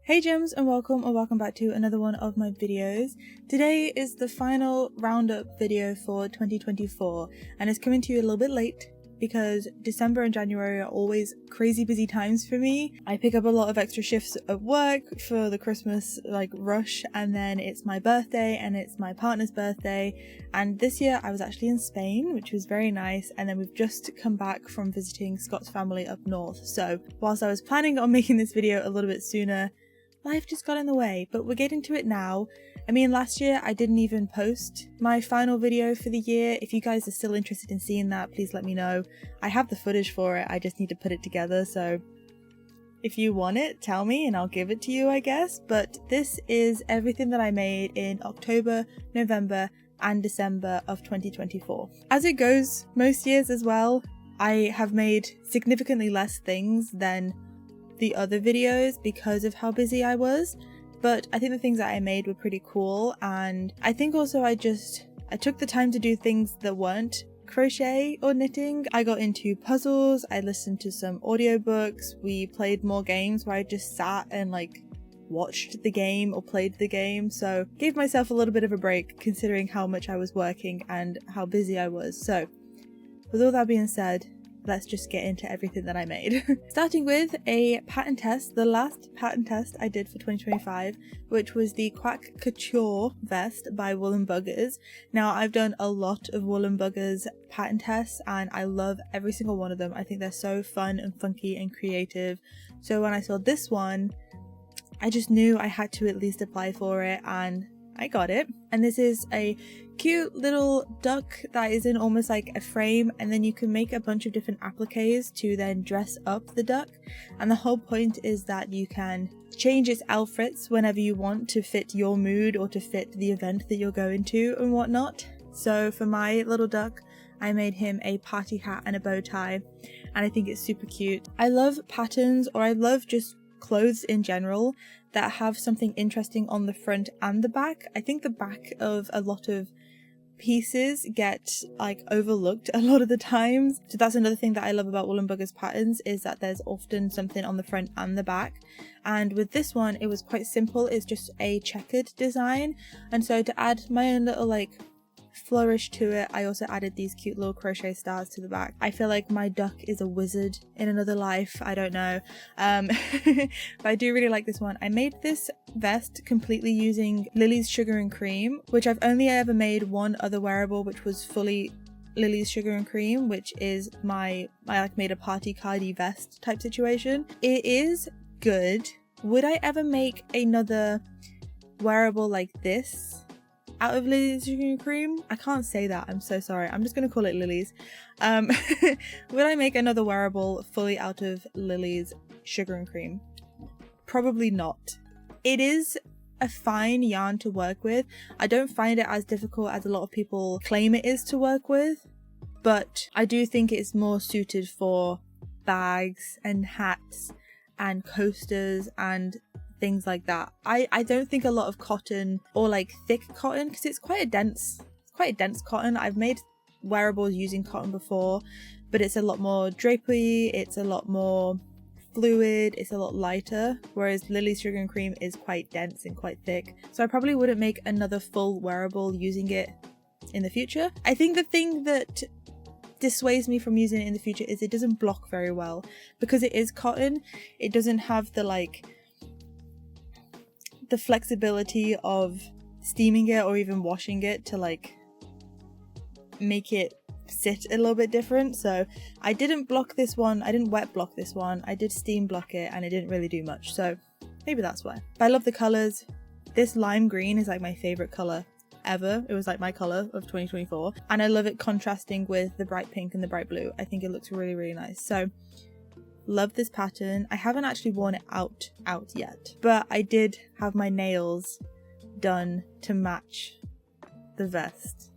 Hey gems, and welcome back to another one of my videos. Today is the final roundup video for 2024 and it's coming to you a little bit late because December and January are always crazy busy times for me. I pick up a lot of extra shifts at work for the Christmas rush, and then it's my birthday and it's my partner's birthday, and this year I was actually in Spain, which was very nice, and then we've just come back from visiting Scott's family up north. So whilst I was planning on making this video a little bit sooner, life just got in the way, but we're getting to it now. I mean, last year I didn't even post my final video for the year. If you guys are still interested in seeing that, please let me know. I have the footage for it, I just need to put it together, so if you want it, tell me and I'll give it to you, I guess. But this is everything that I made in October, November and December of 2024. As it goes most years as well, I have made significantly less things than the other videos because of how busy I was, but I think the things that I made were pretty cool, and I think also I took the time to do things that weren't crochet or knitting. I got into puzzles, I listened to some audiobooks, we played more games where I just sat and watched the game or played the game, so gave myself a little bit of a break considering how much I was working and how busy I was. So with all that being said, let's just get into everything that I made. Starting with a pattern test, the last pattern test I did for 2025, which was the Quack Couture vest by Woolen Buggers. Now, I've done a lot of Woolen Buggers pattern tests and I love every single one of them. I think they're so fun and funky and creative. So when I saw this one, I just knew I had to at least apply for it, and I got it. And this is a cute little duck that is in almost like a frame, and then you can make a bunch of different appliques to then dress up the duck, and the whole point is that you can change its outfits whenever you want to fit your mood or to fit the event that you're going to and whatnot. So for my little duck, I made him a party hat and a bow tie, and I think it's super cute. I love patterns, or I love just clothes in general that have something interesting on the front and the back. I think the back of a lot of pieces get overlooked a lot of the times, so that's another thing that I love about Woolen Buggers patterns, is that there's often something on the front and the back. And with this one it was quite simple, it's just a checkered design, and so to add my own little flourish to it, I also added these cute little crochet stars to the back. I feel like my duck is a wizard in another life, I don't know, but I do really like this one. I made this vest completely using Lily's Sugar and Cream, which I've only ever made one other wearable which was fully Lily's Sugar and Cream, which is I made a party cardi vest type situation. It is good. Would I ever make another wearable like this out of Lily's Sugar and Cream? I can't say that, I'm so sorry, I'm just gonna call it Lily's. Would I make another wearable fully out of Lily's Sugar and Cream? Probably not. It is a fine yarn to work with. I don't find it as difficult as a lot of people claim it is to work with, but I do think it's more suited for bags and hats and coasters and things like that. I don't think a lot of cotton, or thick cotton, because it's quite a dense cotton. I've made wearables using cotton before, but it's a lot more drapey, it's a lot more fluid, it's a lot lighter, whereas Lily's Sugar and Cream is quite dense and quite thick. So I probably wouldn't make another full wearable using it in the future. I think the thing that dissuades me from using it in the future is it doesn't block very well. Because it is cotton, it doesn't have the flexibility of steaming it or even washing it to make it sit a little bit different. So I didn't block this one, I didn't wet block this one, I did steam block it, and it didn't really do much, so maybe that's why. But I love the colours. This lime green is my favourite colour ever. It was my colour of 2024, and I love it contrasting with the bright pink and the bright blue. I think it looks really, really nice. So love this pattern. I haven't actually worn it out yet, but I did have my nails done to match the vest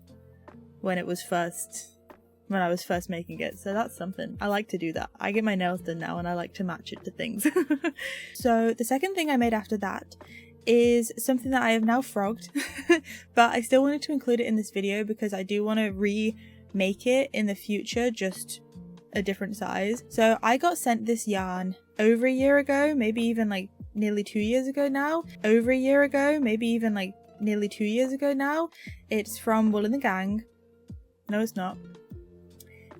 when I was first making it, so that's something. I like to do that. I get my nails done now and I like to match it to things. So the second thing I made after that is something that I have now frogged, but I still wanted to include it in this video because I do want to remake it in the future, just a different size. So I got sent this yarn over a year ago, maybe even nearly 2 years ago now, over a year ago, maybe even like nearly 2 years ago now. It's from Wool and the Gang. No, it's not.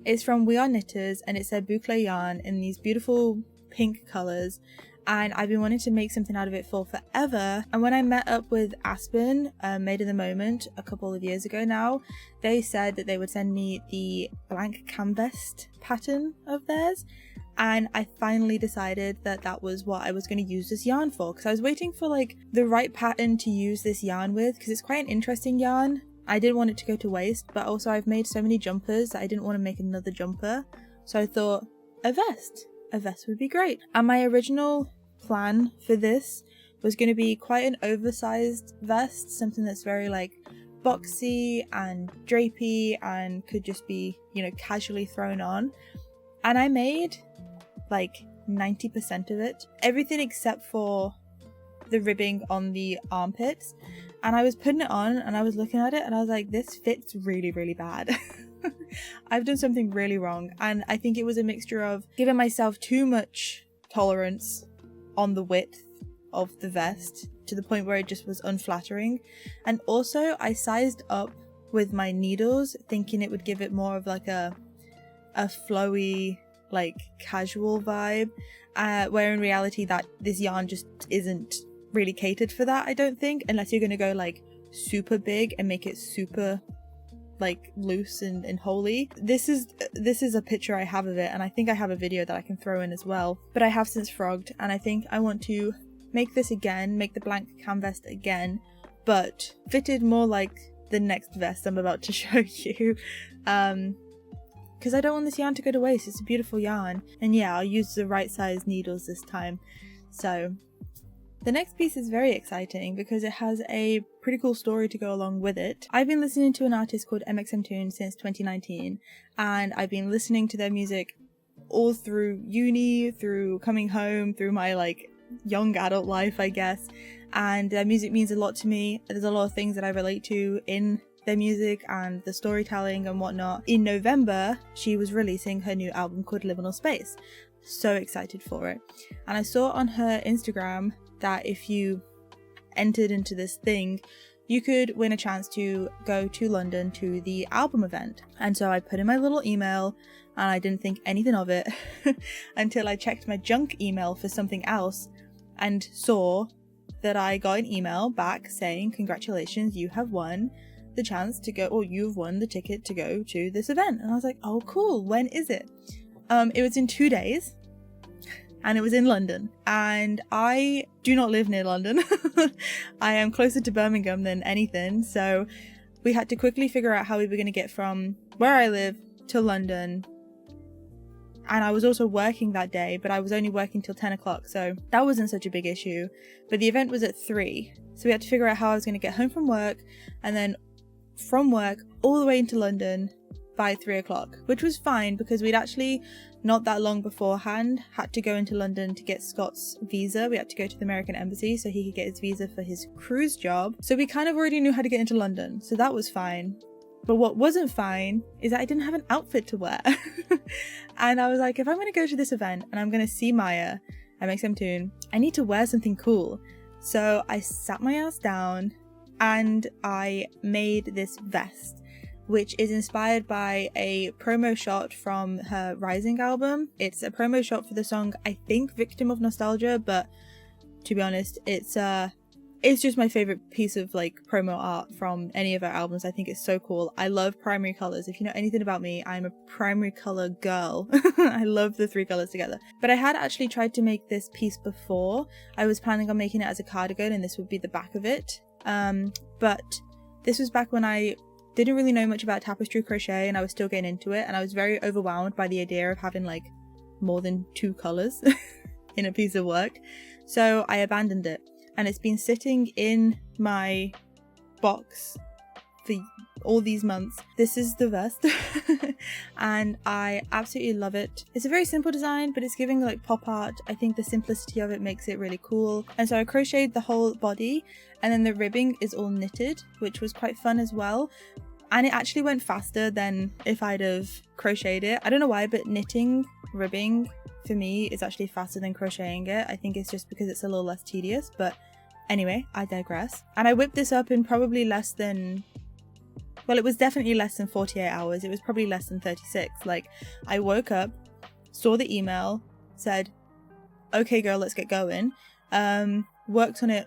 It's from We Are Knitters, and it's a boucle yarn in these beautiful pink colours, and I've been wanting to make something out of it for forever. And when I met up with Aspen, Made of the Moment, a couple of years ago now, they said that they would send me the blank Canvest pattern of theirs, and I finally decided that that was what I was going to use this yarn for, because I was waiting for like the right pattern to use this yarn with, because it's quite an interesting yarn. I didn't want it to go to waste, but also I've made so many jumpers that I didn't want to make another jumper, so I thought a vest would be great. And my original plan for this was going to be quite an oversized vest, something that's very like boxy and drapey and could just be, you know, casually thrown on. And I made like 90% of it, everything except for the ribbing on the armpits. And I was putting it on and I was looking at it and I was like, this fits really, really bad. I've done something really wrong. And I think it was a mixture of giving myself too much tolerance on the width of the vest to the point where it just was unflattering. And also I sized up with my needles thinking it would give it more of like a flowy, like casual vibe, where in reality that this yarn just isn't really catered for that, I don't think, unless you're gonna go like super big and make it super like loose and holy. This is a picture I have of it, and I think I have a video that I can throw in as well, but I have since frogged, and I think I want to make this again, make the blank canvas again, but fitted more like the next vest I'm about to show you, because I don't want this yarn to go to waste. It's a beautiful yarn, and yeah, I'll use the right size needles this time. So the next piece is very exciting because it has a pretty cool story to go along with it. I've been listening to an artist called Mxmtoon since 2019, and I've been listening to their music all through uni, through coming home, through my like young adult life, I guess, and their music means a lot to me. There's a lot of things that I relate to in their music and the storytelling and whatnot. In November, she was releasing her new album called Liminal Space. So excited for it. And I saw on her Instagram that if you entered into this thing, you could win a chance to go to London to the album event. And so I put in my little email, and I didn't think anything of it until I checked my junk email for something else and saw that I got an email back saying, congratulations, you have won the chance to go, or you've won the ticket to go to this event. And I was like, oh cool, when is it? It was in 2 days. And it was in London, and I do not live near London. I am closer to Birmingham than anything, so we had to quickly figure out how we were going to get from where I live to London. And I was also working that day, but I was only working till 10 o'clock, so that wasn't such a big issue. But the event was at 3, so we had to figure out how I was going to get home from work, and then from work all the way into London by 3 o'clock, which was fine because we'd actually not that long beforehand had to go into London to get Scott's visa. We had to go to the American embassy so he could get his visa for his cruise job. So we kind of already knew how to get into London, so that was fine. But what wasn't fine is that I didn't have an outfit to wear. And I was like, if I'm going to go to this event and I'm going to see Maya at Mxmtoon, I need to wear something cool. So I sat my ass down and I made this vest, which is inspired by a promo shot from her Rising album. It's a promo shot for the song, I think, Victim of Nostalgia, but to be honest, it's just my favorite piece of like promo art from any of her albums. I think it's so cool. I love primary colors. If you know anything about me, I'm a primary color girl. I love the 3 colors together. But I had actually tried to make this piece before. I was planning on making it as a cardigan, and this would be the back of it. But this was back when I didn't really know much about tapestry crochet, and I was still getting into it, and I was very overwhelmed by the idea of having like more than 2 colors in a piece of work, so I abandoned it, and it's been sitting in my box for all these months. This is the vest and I absolutely love it. It's a very simple design, but it's giving like pop art. I think the simplicity of it makes it really cool, and so I crocheted the whole body, and then the ribbing is all knitted, which was quite fun as well, and it actually went faster than if I'd have crocheted it. I don't know why, but knitting ribbing for me is actually faster than crocheting it. I think it's just because it's a little less tedious, but anyway, I digress. And I whipped this up in probably less than, well, it was definitely less than 48 hours. It was probably less than 36. Like, I woke up, saw the email, said, okay girl, let's get going. Worked on it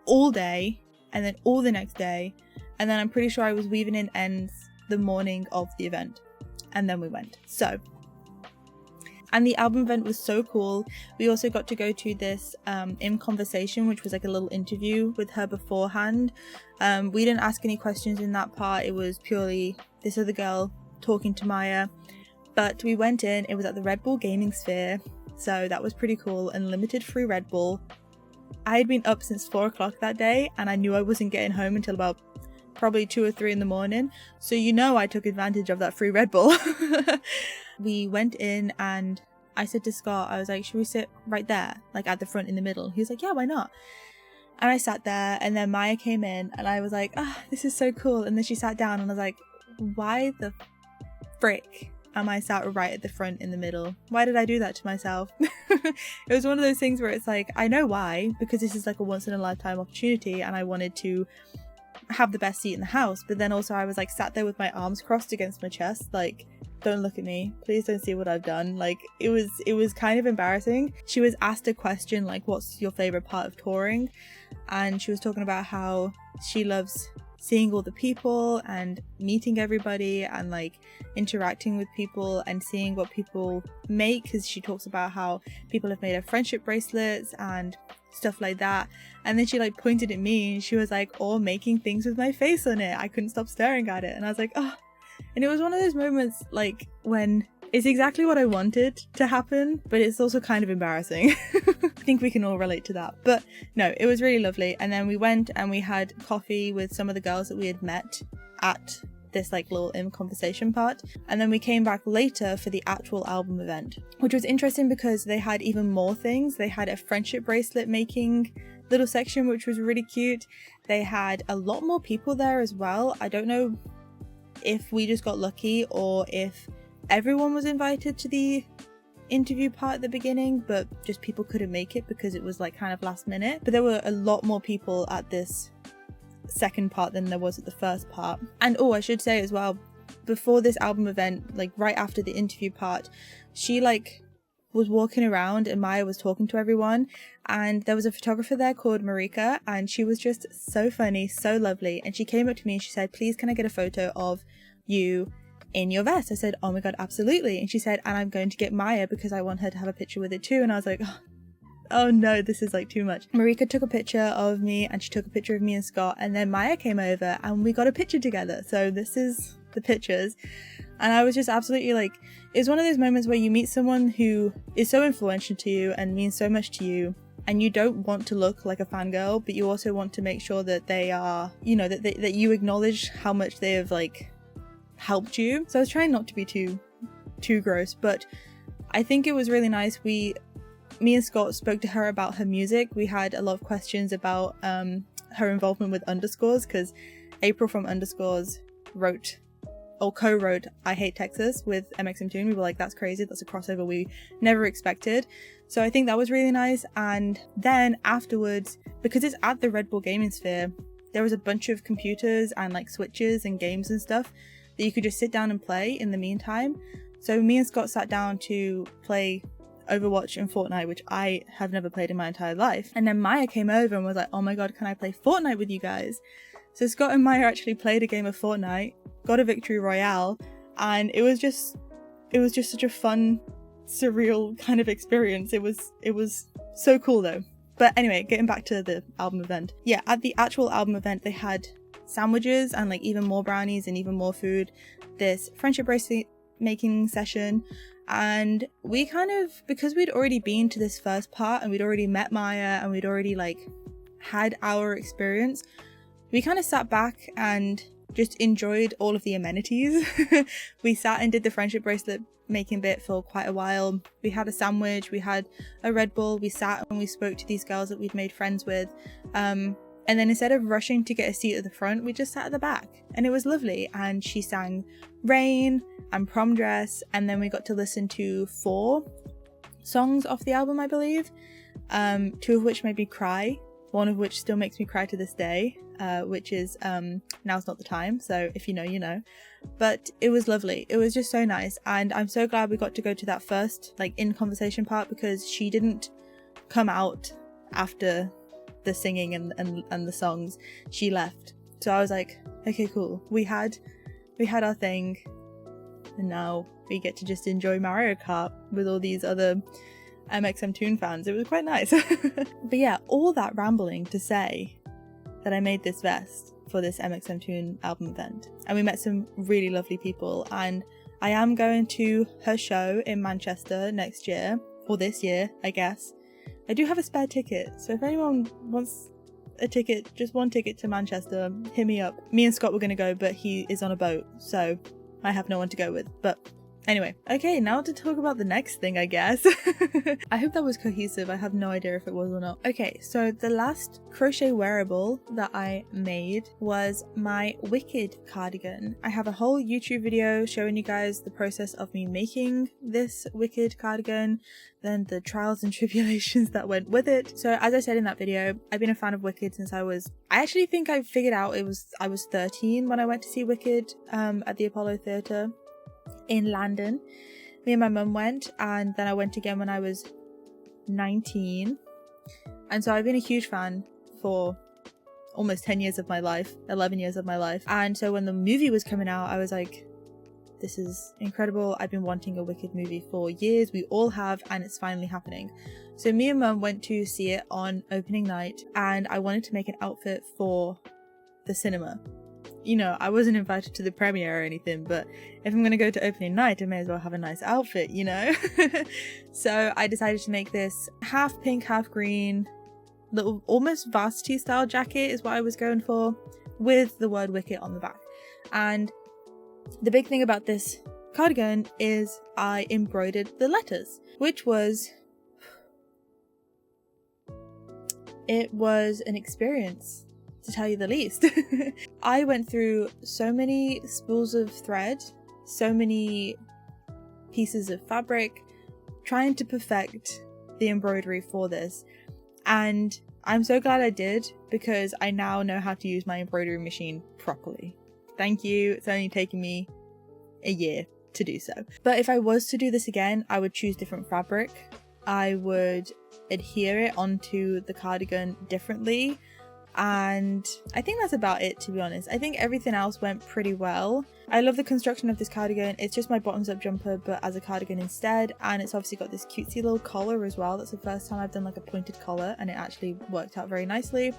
all day and then all the next day, and then I'm pretty sure I was weaving in ends the morning of the event, and then we went. So, and the album event was so cool. We also got to go to this in conversation, which was like a little interview with her beforehand. We didn't ask any questions in that part. It was purely this other girl talking to Maya. But we went in, it was at the Red Bull Gaming Sphere, so that was pretty cool. Unlimited free Red Bull. I had been up since 4 o'clock that day, and I knew I wasn't getting home until about probably 2 or 3 in the morning, so you know I took advantage of that free Red Bull. We went in and I said to Scott, I was like, should we sit right there, like at the front in the middle? He was like, yeah, why not? And I sat there, and then Maya came in and I was like, this is so cool. And then she sat down and I was like, why the frick am I sat right at the front in the middle? Why did I do that to myself? It was one of those things where it's like, I know why, because this is like a once in a lifetime opportunity and I wanted to have the best seat in the house. But then also I was like sat there with my arms crossed against my chest, like, don't look at me, please don't see what I've done. Like, it was kind of embarrassing. She was asked a question like, what's your favorite part of touring? And she was talking about how she loves seeing all the people and meeting everybody and like interacting with people and seeing what people make, because she talks about how people have made her friendship bracelets and stuff like that. And then she like pointed at me and she was like, or making things with my face on it. I couldn't stop staring at it, and I was like, oh. And it was one of those moments like when it's exactly what I wanted to happen, but it's also kind of embarrassing. I think we can all relate to that. But no, it was really lovely. And then we went and we had coffee with some of the girls that we had met at this like little conversation part. And then we came back later for the actual album event, which was interesting because they had even more things. They had a friendship bracelet making little section, which was really cute. They had a lot more people there as well. I don't know if we just got lucky or if everyone was invited to the interview part at the beginning, but just people couldn't make it because it was like kind of last minute. But there were a lot more people at this second part than there was at the first part. And oh, I should say as well, before this album event, like right after the interview part, she like was walking around and Maya was talking to everyone, and there was a photographer there called Marika, and she was just so funny, so lovely. And she came up to me and she said, please can I get a photo of you in your vest? I said, oh my god, absolutely. And she said, and I'm going to get Maya because I want her to have a picture with it too. And I was like, oh no, this is like too much. Marika took a picture of me and she took a picture of me and Scott, and then Maya came over and we got a picture together. So this is the pictures. And I was just absolutely like, it's one of those moments where you meet someone who is so influential to you and means so much to you, and you don't want to look like a fangirl, but you also want to make sure that they are, you know, that you acknowledge how much they have like helped you. So I was trying not to be too gross, but I think it was really nice. Me and Scott spoke to her about her music. We had a lot of questions about her involvement with Underscores, because April from Underscores wrote or co-wrote I Hate Texas with Mxmtoon. We were like, that's crazy, that's a crossover we never expected. So I think that was really nice. And then afterwards, because it's at the Red Bull Gaming Sphere, there was a bunch of computers and like switches and games and stuff that you could just sit down and play in the meantime. So me and Scott sat down to play Overwatch and Fortnite, which I have never played in my entire life. And then Maya came over and was like, oh my god, can I play Fortnite with you guys? So Scott and Maya actually played a game of Fortnite, got a victory royale, and it was just such a fun, surreal kind of experience. It was so cool though. But anyway, getting back to the album event. Yeah, at the actual album event, they had sandwiches and like even more brownies and even more food, this friendship bracelet making session. And we kind of, because we'd already been to this first part and we'd already met Maya and we'd already like had our experience, we kind of sat back and just enjoyed all of the amenities. We sat and did the friendship bracelet making bit for quite a while. We had a sandwich, we had a Red Bull, we sat and we spoke to these girls that we'd made friends with. And then instead of rushing to get a seat at the front, we just sat at the back, and it was lovely. And she sang Rain and Prom Dress, and then we got to listen to 4, songs off the album, I believe. 2 of which made me cry, one of which still makes me cry to this day, which is Now's Not the Time, so if you know, you know. But it was lovely, it was just so nice, and I'm so glad we got to go to that first like in conversation part, because she didn't come out after the singing and the songs. She left, so I was like, okay, cool, we had our thing, and now we get to just enjoy Mario Kart with all these other Mxmtoon fans. It was quite nice. But yeah, all that rambling to say that I made this vest for this Mxmtoon album event, and we met some really lovely people, and I am going to her show in Manchester next year, or this year I guess. I do have a spare ticket, so if anyone wants a ticket, just one ticket to Manchester, hit me up. Me and Scott were gonna go, but he is on a boat, so I have no one to go with. But anyway, okay, now to talk about the next thing, I guess. I hope that was cohesive. I have no idea if it was or not. Okay, so the last crochet wearable that I made was my Wicked cardigan. I have a whole YouTube video showing you guys the process of me making this Wicked cardigan, then the trials and tribulations that went with it. So as I said in that video, I've been a fan of Wicked since I actually think I figured out I was 13 when I went to see Wicked at the Apollo Theatre in London. Me and my mum went, and then I went again when I was 19, and so I've been a huge fan for almost 10 years of my life, 11 years of my life. And so when the movie was coming out, I was like, this is incredible. I've been wanting a Wicked movie for years, we all have, and it's finally happening. So me and mum went to see it on opening night, and I wanted to make an outfit for the cinema. You know, I wasn't invited to the premiere or anything, but if I'm gonna go to opening night, I may as well have a nice outfit, you know? So I decided to make this half pink, half green, little almost varsity style jacket is what I was going for, with the word Wicked on the back. And the big thing about this cardigan is I embroidered the letters, which was... it was an experience, to tell you the least. I went through so many spools of thread, so many pieces of fabric, trying to perfect the embroidery for this, and I'm so glad I did, because I now know how to use my embroidery machine properly. Thank you, it's only taken me a year to do so. But if I was to do this again, I would choose different fabric. I would adhere it onto the cardigan differently, and I think that's about it, to be honest. I think everything else went pretty well. I love the construction of this cardigan. It's just my bottoms up jumper but as a cardigan instead, and it's obviously got this cutesy little collar as well. That's the first time I've done like a pointed collar, and it actually worked out very nicely.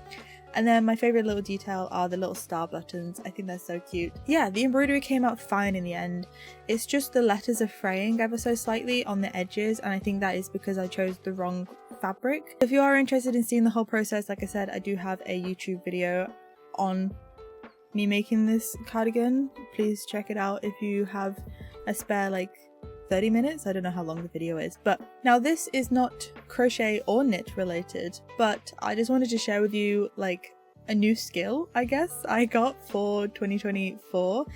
And then my favourite little detail are the little star buttons. I think they're so cute. Yeah, the embroidery came out fine in the end. It's just the letters are fraying ever so slightly on the edges, and I think that is because I chose the wrong fabric. If you are interested in seeing the whole process, like I said, I do have a YouTube video on me making this cardigan. Please check it out if you have a spare like 30 minutes. I don't know how long the video is. But now this is not crochet or knit related, but I just wanted to share with you like a new skill, I guess, I got for 2024,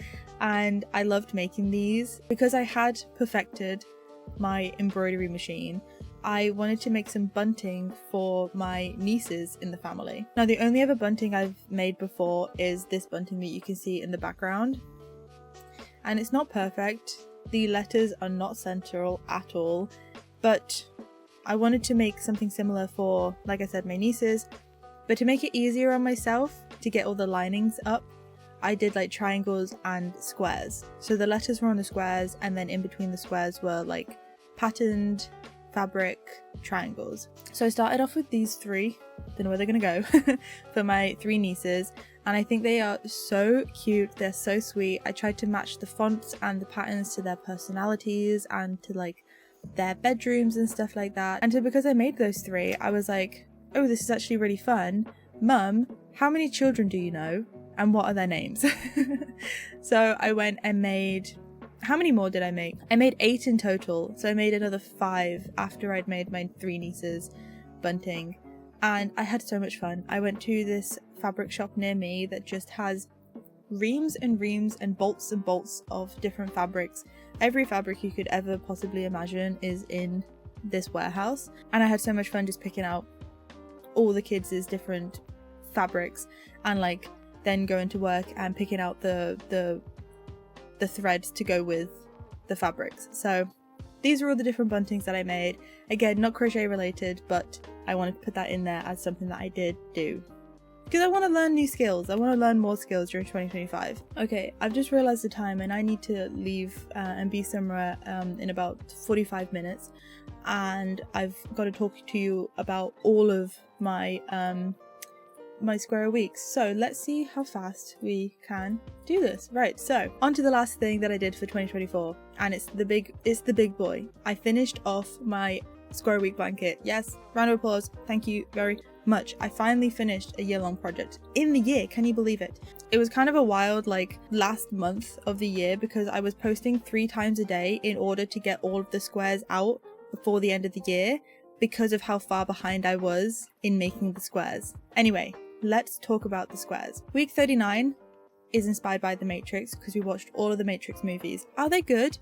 and I loved making these because I had perfected my embroidery machine. I wanted to make some bunting for my nieces in the family. Now the only other bunting I've made before is this bunting that you can see in the background, and it's not perfect. The letters are not central at all, but I wanted to make something similar for, like I said, my nieces, but to make it easier on myself to get all the linings up, I did like triangles and squares. So the letters were on the squares, and then in between the squares were like patterned fabric triangles. So I started off with these three, don't know where they're gonna go, for my three nieces, and I think they are so cute, they're so sweet. I tried to match the fonts and the patterns to their personalities and to like their bedrooms and stuff like that. And so because I made those three, I was like, oh, this is actually really fun. Mum, how many children do you know and what are their names? So I went and made, how many more did I make? I made 8 in total, so I made another 5 after I'd made my 3 nieces bunting, and I had so much fun. I went to this fabric shop near me that just has reams and reams and bolts of different fabrics. Every fabric you could ever possibly imagine is in this warehouse, and I had so much fun just picking out all the kids' different fabrics and like then going to work and picking out the threads to go with the fabrics. So these are all the different buntings that I made. Again, not crochet related, but I wanted to put that in there as something that I did do because I want to learn new skills. I want to learn more skills during 2025. Okay, I've just realized the time and I need to leave and be somewhere in about 45 minutes, and I've got to talk to you about all of my my square weeks. So let's see how fast we can do this. Right, so on to the last thing that I did for 2024, and it's the big boy. I finished off my square week blanket. Yes, round of applause. Thank you very much. I finally finished a year-long project in the year. Can you believe it? It was kind of a wild like last month of the year because I was posting 3 times a day in order to get all of the squares out before the end of the year because of how far behind I was in making the squares. Anyway, let's talk about the squares. Week 39 is inspired by The Matrix because we watched all of the Matrix movies. Are they good?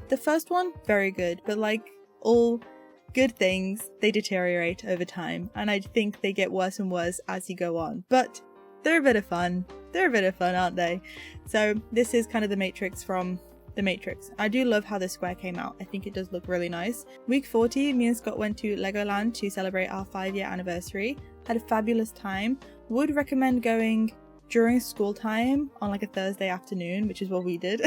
The first one, very good, but like all good things, they deteriorate over time, and I think they get worse and worse as you go on. But they're a bit of fun. They're a bit of fun, aren't they? So this is kind of the Matrix from The Matrix. I do love how this square came out. I think it does look really nice. Week 40, me and Scott went to Legoland to celebrate our 5-year anniversary. Had a fabulous time. Would recommend going during school time on like a Thursday afternoon, which is what we did,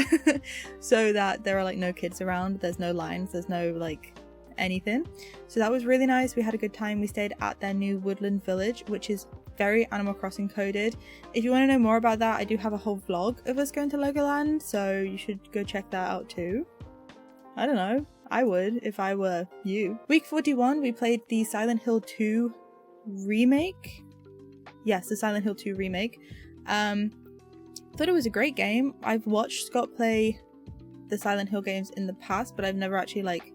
so that there are like no kids around, there's no lines, there's no like anything. So that was really nice. We had a good time. We stayed at their new woodland village, which is very Animal Crossing coded. If you want to know more about that, I do have a whole vlog of us going to Legoland, so you should go check that out too. I don't know, I would if I were you. Week 41, we played the Silent Hill 2 remake. Yes, the Silent Hill 2 remake. Thought it was a great game. I've watched Scott play the Silent Hill games in the past, but I've never actually like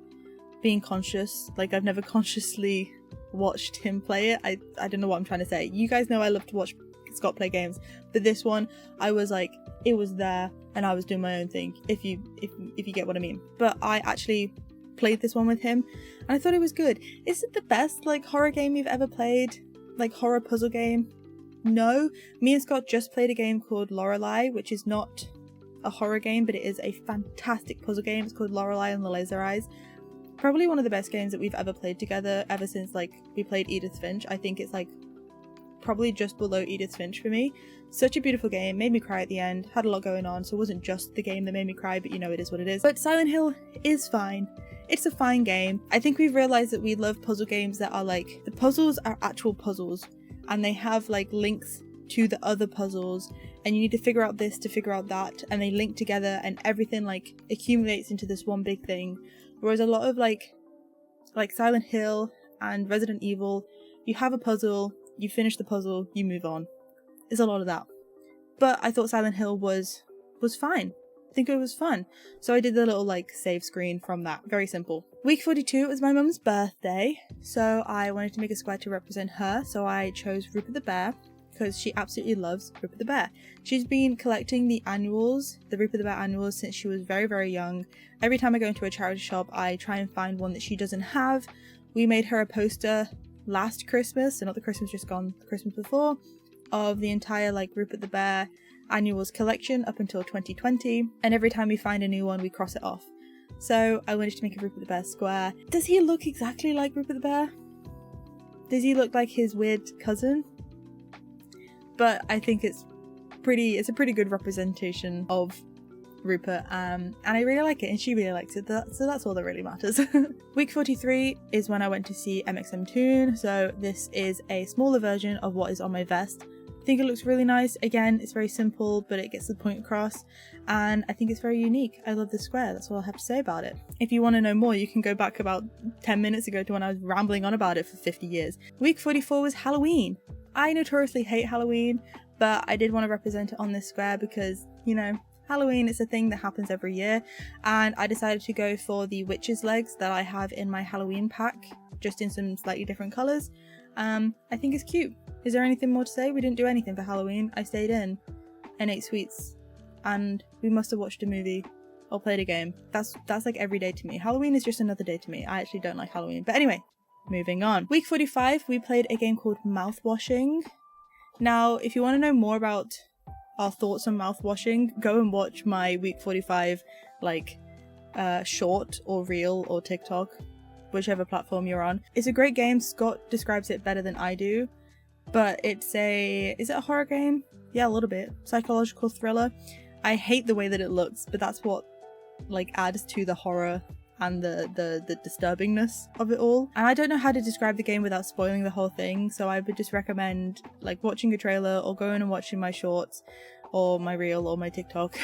been conscious, like I've never consciously watched him play it. I don't know what I'm trying to say. You guys know I love to watch Scott play games, but this one I was like, it was there and I was doing my own thing, if you get what I mean. But I actually played this one with him and I thought it was good. Is it the best like horror game you've ever played? Like horror puzzle game? No. Me and Scott just played a game called Lorelei, which is not a horror game, but it is a fantastic puzzle game. It's called Lorelei and the Laser Eyes. Probably one of the best games that we've ever played together ever since like we played Edith Finch. I think it's like probably just below Edith Finch for me. Such a beautiful game, made me cry at the end, had a lot going on, so it wasn't just the game that made me cry, but you know, it is what it is. But Silent Hill is fine. It's a fine game. I think we've realized that we love puzzle games that are like, the puzzles are actual puzzles and they have like links to the other puzzles and you need to figure out this to figure out that, and they link together and everything like accumulates into this one big thing. Whereas a lot of like Silent Hill and Resident Evil, you have a puzzle, you finish the puzzle, you move on. There's a lot of that. But I thought Silent Hill was fine. I think it was fun. So I did the little like save screen from that. Very simple. Week 42 was my mum's birthday, so I wanted to make a square to represent her, so I chose Rupert the Bear because she absolutely loves Rupert the Bear. She's been collecting the annuals, the Rupert the Bear annuals, since she was very, very young. Every time I go into a charity shop, I try and find one that she doesn't have. We made her a poster last Christmas, so not the Christmas just gone, the Christmas before, of the entire like Rupert the Bear annuals collection up until 2020, and every time we find a new one we cross it off. So I wanted to make a Rupert the Bear square. Does he look exactly like Rupert the Bear? Does he look like his weird cousin? But I think it's a pretty good representation of Rupert, and I really like it and she really likes it, so that's all that really matters. Week 43 is when I went to see Mxmtoon, so this is a smaller version of what is on my vest. I think it looks really nice. Again, it's very simple, but it gets the point across, and I think it's very unique. I love the square, that's all I have to say about it. If you want to know more, you can go back about 10 minutes ago to when I was rambling on about it for 50 years. Week 44 was Halloween. I notoriously hate Halloween, but I did want to represent it on this square because, you know, Halloween is a thing that happens every year, and I decided to go for the witch's legs that I have in my Halloween pack, just in some slightly different colours. I think it's cute. Is there anything more to say? We didn't do anything for Halloween. I stayed in and ate sweets, and we must have watched a movie. or played a game. That's like every day to me. Halloween is just another day to me. I actually don't like Halloween. But anyway, moving on. Week 45, we played a game called Mouthwashing. Now, if you want to know more about our thoughts on mouthwashing, go and watch my week 45 like short or reel or TikTok, whichever platform you're on. It's a great game. Scott describes it better than I do, but is it a horror game? Yeah, a little bit. Psychological thriller. I hate the way that it looks, but that's what like adds to the horror and the disturbingness of it all. And I don't know how to describe the game without spoiling the whole thing, so I would just recommend like watching a trailer or going and watching my shorts or my reel or my TikTok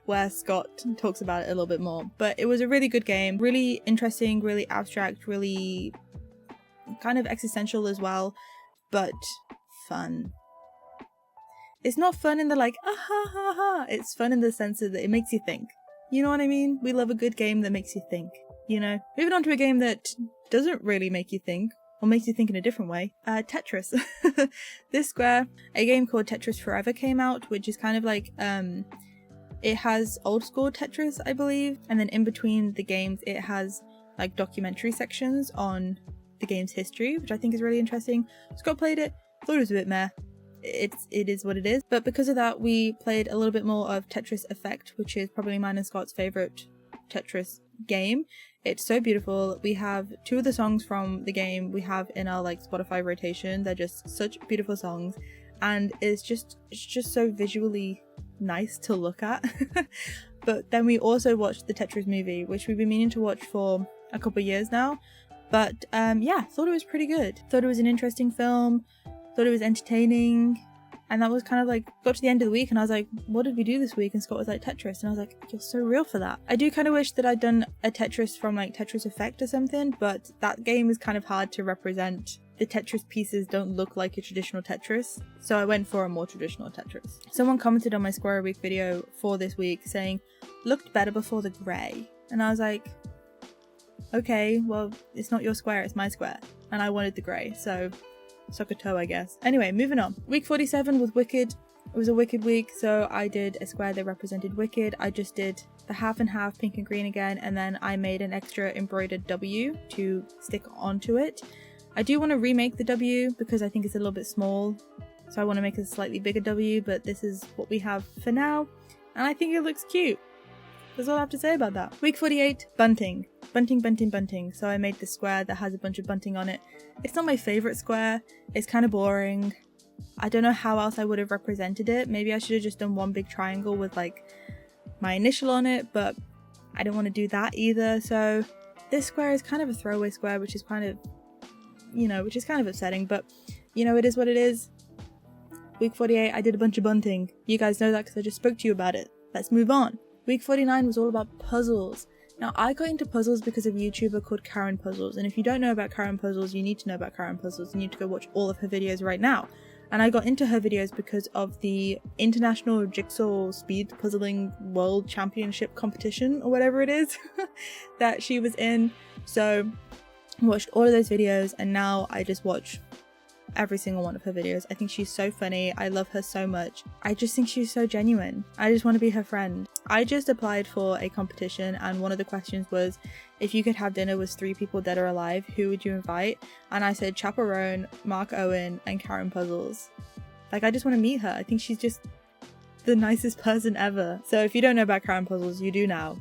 where Scott talks about it a little bit more. But it was a really good game, really interesting, really abstract, really kind of existential as well, but fun. It's not fun in the like ah ha ha ha, it's fun in the sense that it makes you think. You know what I mean? We love a good game that makes you think, you know? Moving on to a game that doesn't really make you think, or makes you think in a different way. Tetris. This square, a game called Tetris Forever came out, which is kind of like, it has old school Tetris, I believe, and then in between the games it has like documentary sections on the game's history, which I think is really interesting. Scott played it, thought it was a bit meh. It is what it is, but because of that we played a little bit more of Tetris Effect, which is probably mine and Scott's favourite Tetris game. It's so beautiful. We have 2 of the songs from the game we have in our like Spotify rotation. They're just such beautiful songs, and it's just so visually nice to look at. But then we also watched the Tetris movie, which we've been meaning to watch for a couple of years now, but yeah, thought it was pretty good. Thought it was an interesting film, thought it was entertaining, and that was kind of like, got to the end of the week and I was like, what did we do this week? And Scott was like, Tetris, and I was like, you're so real for that. I do kind of wish that I'd done a Tetris from like Tetris Effect or something, but that game is kind of hard to represent. The Tetris pieces don't look like a traditional Tetris, so I went for a more traditional Tetris. Someone commented on my Square Week video for this week saying, looked better before the grey, and I was like, okay, well, it's not your square, it's my square, and I wanted the grey, so suck a toe, I guess. Anyway, moving on. Week 47 was Wicked. It was a Wicked week, so I did a square that represented Wicked. I just did the half and half pink and green again, and then I made an extra embroidered W to stick onto it. I do want to remake the W because I think it's a little bit small, so I want to make a slightly bigger W, but this is what we have for now, and I think it looks cute. That's all I have to say about that. Week 48, Bunting. Bunting, bunting, bunting. So I made this square that has a bunch of bunting on it. It's not my favourite square. It's kind of boring. I don't know how else I would have represented it. Maybe I should have just done one big triangle with like my initial on it, but I don't want to do that either. So this square is kind of a throwaway square, which is kind of, you know, which is kind of upsetting, but you know, it is what it is. Week 48, I did a bunch of bunting. You guys know that because I just spoke to you about it. Let's move on. Week 49 was all about puzzles. Now, I got into puzzles because of a YouTuber called Karen Puzzles, and if you don't know about Karen Puzzles, you need to know about Karen Puzzles. You need to go watch all of her videos right now. And I got into her videos because of the International Jigsaw Speed Puzzling World Championship competition, or whatever it is, that she was in. So, I watched all of those videos, and now I just watch every single one of her videos. I think she's so funny. I love her so much. I just think she's so genuine. I just want to be her friend. I just applied for a competition, and one of the questions was, if you could have dinner with 3 people dead or alive, who would you invite? And I said Chaperone, Mark Owen, and Karen Puzzles. Like, I just want to meet her. I think she's just the nicest person ever. So if you don't know about Karen Puzzles, you do now,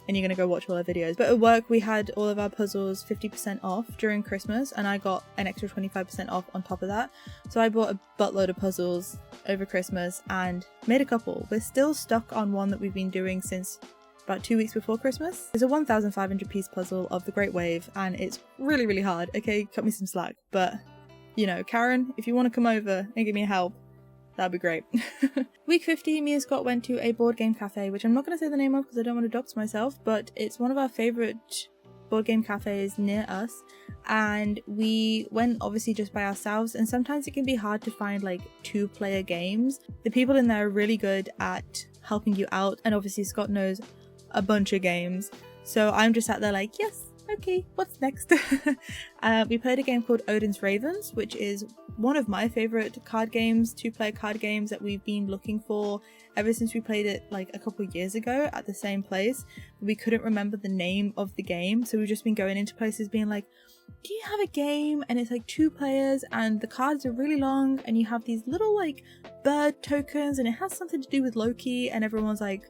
and you're gonna go watch all her videos. But at work, we had all of our puzzles 50% off during Christmas, and I got an extra 25% off on top of that. So I bought a buttload of puzzles over Christmas and made a couple. We're still stuck on one that we've been doing since about 2 weeks before Christmas. It's a 1,500 piece puzzle of the Great Wave, and it's really, really hard. Okay, cut me some slack, but you know, Karen, if you want to come over and give me a help, that'd be great. Week 50, me and Scott went to a board game cafe, which I'm not going to say the name of because I don't want to dox myself, but it's one of our favourite board game cafes near us, and we went obviously just by ourselves, and sometimes it can be hard to find like 2-player games. The people in there are really good at helping you out, and obviously Scott knows a bunch of games, so I'm just sat there like, yes, okay, what's next? We played a game called Odin's Ravens, which is one of my favorite card games, two-player card games that we've been looking for ever since we played it like a couple of years ago at the same place. We couldn't remember the name of the game, so we've just been going into places being like, do you have a game? And it's like 2 players and the cards are really long and you have these little like bird tokens and it has something to do with Loki, and everyone's like,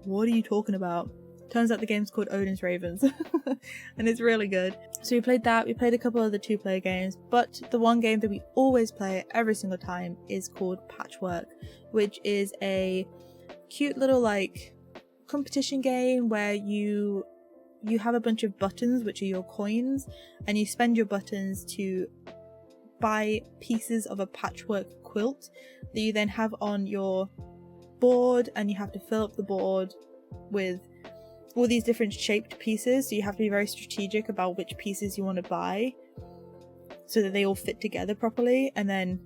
what are you talking about? Turns out the game's called Odin's Ravens and it's really good. So we played that, we played a couple of the 2-player games, but the one game that we always play every single time is called Patchwork, which is a cute little like competition game where you have a bunch of buttons, which are your coins, and you spend your buttons to buy pieces of a patchwork quilt that you then have on your board, and you have to fill up the board with all these different shaped pieces, so you have to be very strategic about which pieces you want to buy so that they all fit together properly, and then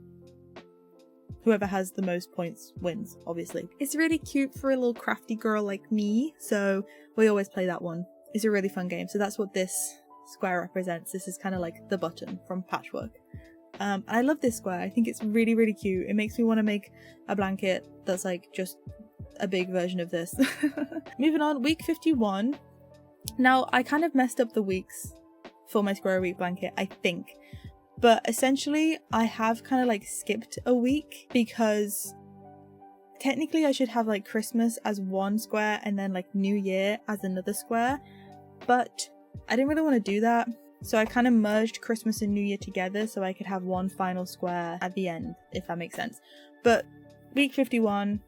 whoever has the most points wins, obviously. It's really cute for a little crafty girl like me, so we always play that one. It's a really fun game, so that's what this square represents. This is kind of like the button from Patchwork. I love this square. I think it's really, really cute. It makes me want to make a blanket that's like just a big version of this. Moving on, week 51. Now, I kind of messed up the weeks for my square week blanket, I think. But essentially, I have kind of like skipped a week because technically I should have like Christmas as one square and then like New Year as another square. But I didn't really want to do that. So I kind of merged Christmas and New Year together so I could have one final square at the end, if that makes sense. But week 51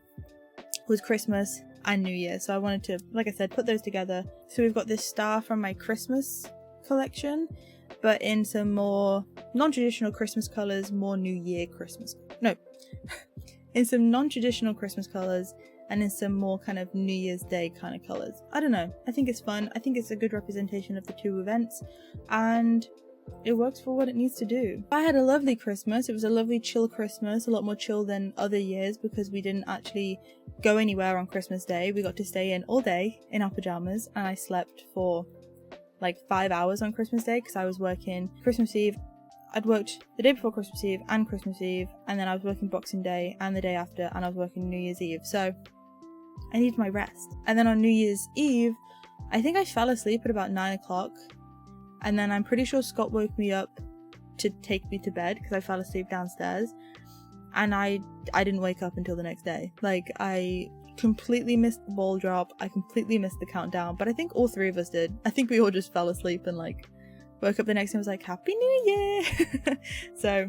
was Christmas and New Year, so I wanted to, like I said, put those together. So we've got this star from my Christmas collection, but in some more non-traditional Christmas colours, more New Year Christmas. No, in some non-traditional Christmas colours and in some more kind of New Year's Day kind of colours. I don't know, I think it's fun. I think it's a good representation of the 2 events, and it works for what it needs to do. I had a lovely Christmas. It was a lovely chill Christmas, a lot more chill than other years because we didn't actually go anywhere on Christmas Day. We got to stay in all day in our pajamas, and I slept for like 5 hours on Christmas Day because I was working Christmas Eve. I'd worked the day before Christmas Eve and Christmas Eve, and then I was working Boxing Day and the day after, and I was working New Year's Eve, so I needed my rest. And then on New Year's Eve, I think I fell asleep at about 9 o'clock, and then I'm pretty sure Scott woke me up to take me to bed because I fell asleep downstairs, and I didn't wake up until the next day. Like, I completely missed the ball drop, I completely missed the countdown, but I think all 3 of us did. I think we all just fell asleep and like woke up the next day and was like, Happy New Year! So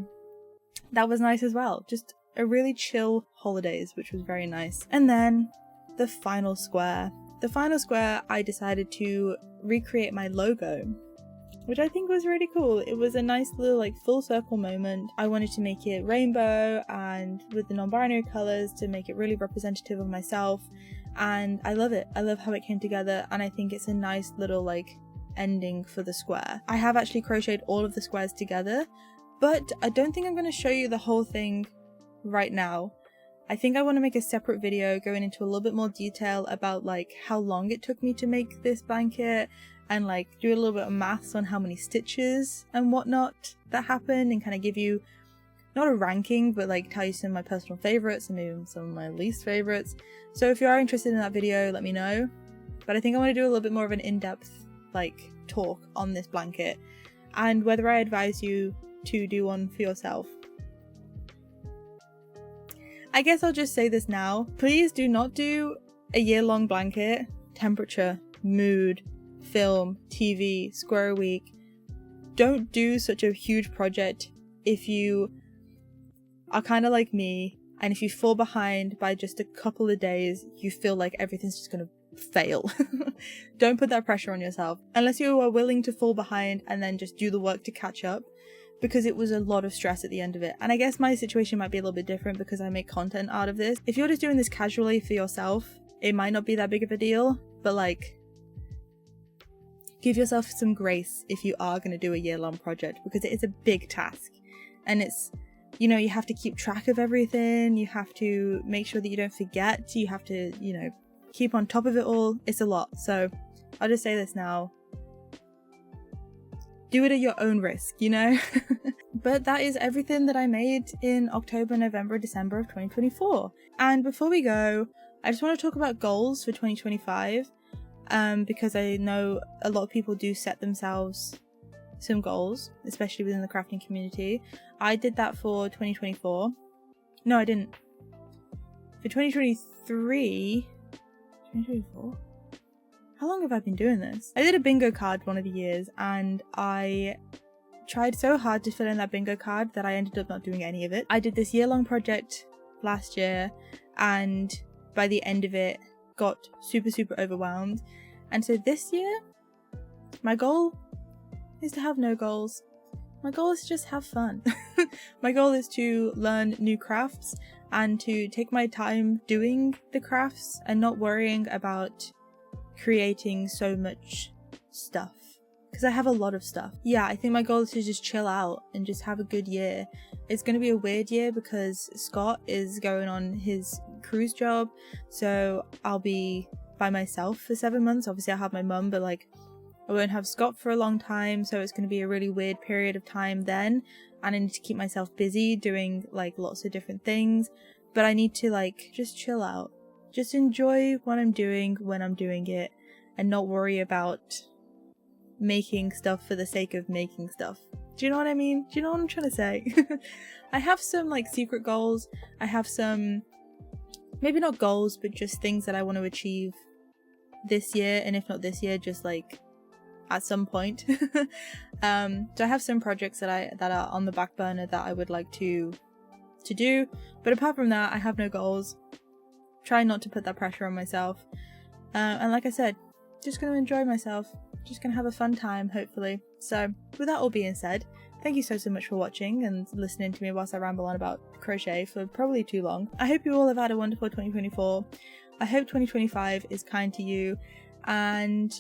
that was nice as well. Just a really chill holidays, which was very nice. And then the final square. The final square, I decided to recreate my logo, which I think was really cool. It was a nice little like full circle moment. I wanted to make it rainbow and with the non-binary colours to make it really representative of myself, and I love it. I love how it came together, and I think it's a nice little like ending for the square. I have actually crocheted all of the squares together, but I don't think I'm going to show you the whole thing right now. I think I want to make a separate video going into a little bit more detail about like how long it took me to make this blanket, and like do a little bit of maths on how many stitches and whatnot that happened, and kind of give you not a ranking, but like tell you some of my personal favorites and maybe some of my least favorites. So if you are interested in that video, let me know. But I think I want to do a little bit more of an in-depth like talk on this blanket and whether I advise you to do one for yourself. I guess I'll just say this now. Please do not do a year-long blanket. Temperature, mood, film, TV, square week. Don't do such a huge project if you are kind of like me, and if you fall behind by just a couple of days, you feel like everything's just gonna fail. Don't put that pressure on yourself unless you are willing to fall behind and then just do the work to catch up, because it was a lot of stress at the end of it. And I guess my situation might be a little bit different because I make content out of this. If you're just doing this casually for yourself, it might not be that big of a deal, but like, give yourself some grace if you are going to do a year-long project, because it is a big task, and it's, you know, you have to keep track of everything, you have to make sure that you don't forget, you have to, you know, keep on top of it all. It's a lot. So I'll just say this now. do it at your own risk, you know? But that is everything that I made in October, November, December of 2024. And before we go, I just want to talk about goals for 2025, because I know a lot of people do set themselves some goals, especially within the crafting community. I did that for 2024. No, I didn't. For 2023... 2024? How long have I been doing this? I did a bingo card one of the years, and I tried so hard to fill in that bingo card that I ended up not doing any of it. I did this year-long project last year, and by the end of it, got super overwhelmed. And so this year, my goal is to have no goals. My goal is to just have fun. My goal is to learn new crafts and to take my time doing the crafts and not worrying about creating so much stuff, because I have a lot of stuff. Yeah, I think my goal is to just chill out and just have a good year. It's going to be a weird year because Scott is going on his cruise job, so I'll be by myself for 7 months. Obviously I'll have my mum, but like I won't have Scott for a long time, so it's going to be a really weird period of time then, and I need to keep myself busy doing like lots of different things, but I need to like just chill out, just enjoy what I'm doing when I'm doing it, and not worry about making stuff for the sake of making stuff. Do you know what I mean? Do you know what I'm trying to say? I have some like secret goals. I have some, maybe not goals, but just things that I want to achieve this year, and if not this year, just like at some point. So I have some projects that are on the back burner that I would like to do, but apart from that, I have no goals. Try not to put that pressure on myself, and like I said, just gonna enjoy myself, just gonna have a fun time, hopefully. So with that all being said, thank you so much for watching and listening to me whilst I ramble on about crochet for probably too long. I hope you all have had a wonderful 2024. I hope 2025 is kind to you, and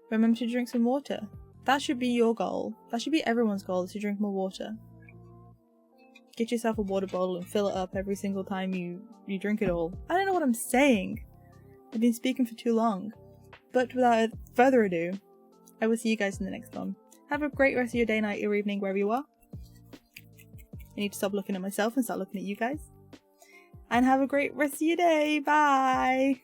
remember to drink some water. That should be your goal. That should be everyone's goal, is to drink more water. Get yourself a water bottle and fill it up every single time you drink it all. I don't know what I'm saying. I've been speaking for too long. But without further ado, I will see you guys in the next one. Have a great rest of your day, night, or evening, wherever you are. I need to stop looking at myself and start looking at you guys. And have a great rest of your day. Bye!